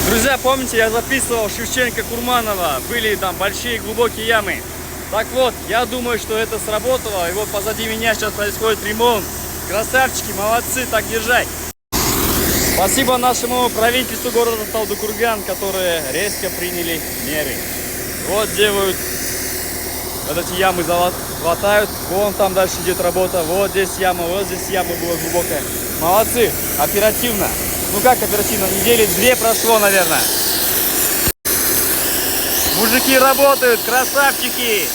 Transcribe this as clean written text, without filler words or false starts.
Друзья, помните, я записывал Шевченко, Курманова, были там большие глубокие ямы. Так вот, я думаю, что это сработало, и вот позади меня сейчас происходит ремонт. Красавчики, молодцы, так держать. Спасибо нашему правительству города Талдыкурган, которые резко приняли меры. Вот делают, вот эти ямы залатают, вон там дальше идет работа, вот здесь яма была глубокая. Молодцы, оперативно. Ну как оперативно, недели 2 прошло, наверное. Мужики работают, красавчики.